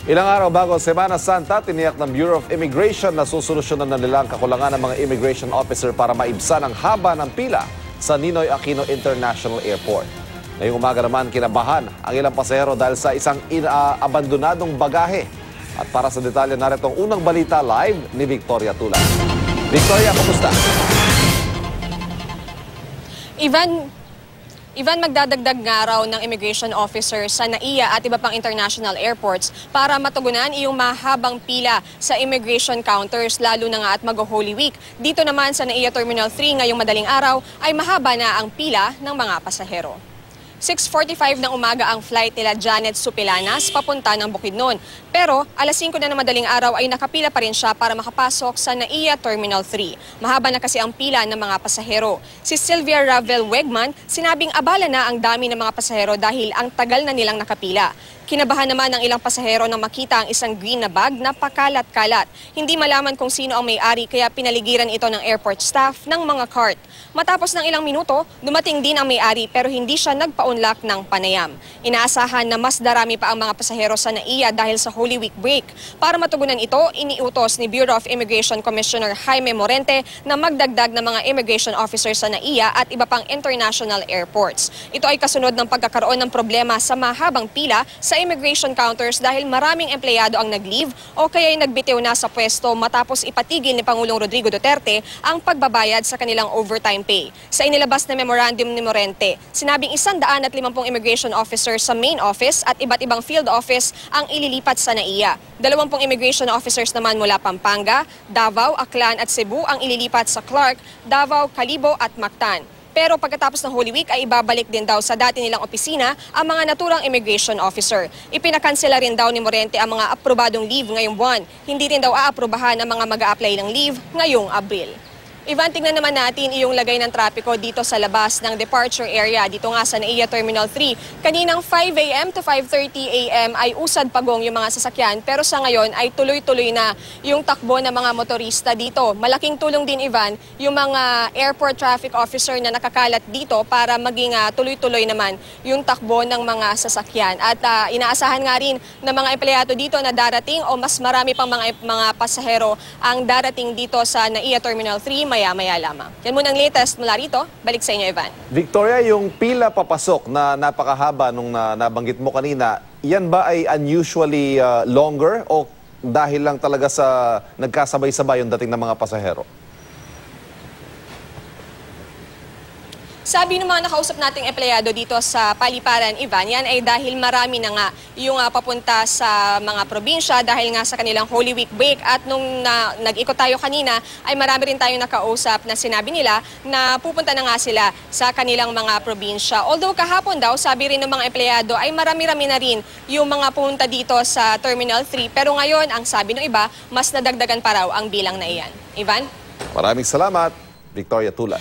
Ilang araw bago Semana Santa, tiniyak ng Bureau of Immigration na susolusyonan na nila ang kakulangan ng mga immigration officer para maibsan ang haba ng pila sa Ninoy Aquino International Airport. Ngayong umaga naman kinabahan ang ilang pasahero dahil sa isang abandonadong bagahe. At para sa detalye, narito ang unang balita live ni Victoria Tula. Victoria, kumusta? Ivan, magdadagdag nga raw ng immigration officer sa NAIA at iba pang international airports para matugunan iyong mahabang pila sa immigration counters, lalo na nga at mag-Holy Week. Dito naman sa NAIA Terminal 3 ngayong madaling araw ay mahaba na ang pila ng mga pasahero. 6:45 ng umaga ang flight nila Janet Supilanas papunta ng Bukidnon. Pero alas 5 na ng madaling araw ay nakapila pa rin siya para makapasok sa NAIA Terminal 3. Mahaba na kasi ang pila ng mga pasahero. Si Sylvia Ravel Wegman, sinabing abala na ang dami ng mga pasahero dahil ang tagal na nilang nakapila. Kinabahan naman ng ilang pasahero nang makita ang isang green na bag na pakalat-kalat. Hindi malaman kung sino ang may-ari kaya pinaligiran ito ng airport staff ng mga cart. Matapos ng ilang minuto, dumating din ang may-ari pero hindi siya nagpa-unlock ng panayam. Inaasahan na mas darami pa ang mga pasahero sa NAIA dahil sa Holy Week break. Para matugunan ito, iniutos ni Bureau of Immigration Commissioner Jaime Morente na magdagdag ng mga immigration officers sa NAIA at iba pang international airports. Ito ay kasunod ng pagkakaroon ng problema sa mahabang pila sa immigration counters dahil maraming empleyado ang nag-leave o kaya ay nagbitiw na sa pwesto matapos ipatigil ni Pangulong Rodrigo Duterte ang pagbabayad sa kanilang overtime pay. Sa inilabas na memorandum ni Morente, sinabing 150 immigration officers sa main office at iba't ibang field office ang ililipat sa NAIA. 20 immigration officers naman mula Pampanga, Davao, Aklan at Cebu ang ililipat sa Clark, Davao, Calibo at Mactan. Pero pagkatapos ng Holy Week ay ibabalik din daw sa dati nilang opisina ang mga naturang immigration officer. Ipinakansela rin daw ni Morente ang mga aprobadong leave ngayong buwan. Hindi rin daw aaprubahan ang mga mag-a-apply ng leave ngayong Abril. Ivan, tingnan naman natin iyong lagay ng trapiko dito sa labas ng departure area dito nga sa NAIA Terminal 3. Kaninang 5 a.m. to 5:30 a.m. ay usad pagong yung mga sasakyan pero sa ngayon ay tuloy-tuloy na yung takbo ng mga motorista dito. Malaking tulong din, Ivan, yung mga airport traffic officer na nakakalat dito para maging tuloy-tuloy naman yung takbo ng mga sasakyan. At inaasahan nga rin ng mga empleyado dito na darating o mas marami pang mga pasahero ang darating dito sa NAIA Terminal 3 maya-maya lamang. Yan muna ang latest mula rito. Balik sa inyo, Ivan. Victoria, yung pila papasok na napakahaba nung nabanggit mo kanina, yan ba ay unusually longer o dahil lang talaga sa nagkasabay-sabay yung dating ng mga pasahero? Sabi ng mga nakausap nating empleyado dito sa Paliparan, Ivan, yan ay dahil marami na nga yung papunta sa mga probinsya dahil nga sa kanilang Holy Week break. At nung nag-ikot tayo kanina, ay marami rin tayong nakausap na sinabi nila na pupunta na nga sila sa kanilang mga probinsya. Although kahapon daw, sabi rin ng mga empleyado ay marami-rami na rin yung mga pumunta dito sa Terminal 3. Pero ngayon, ang sabi ng iba, mas nadagdagan pa raw ang bilang na iyan. Ivan? Maraming salamat, Victoria Tula.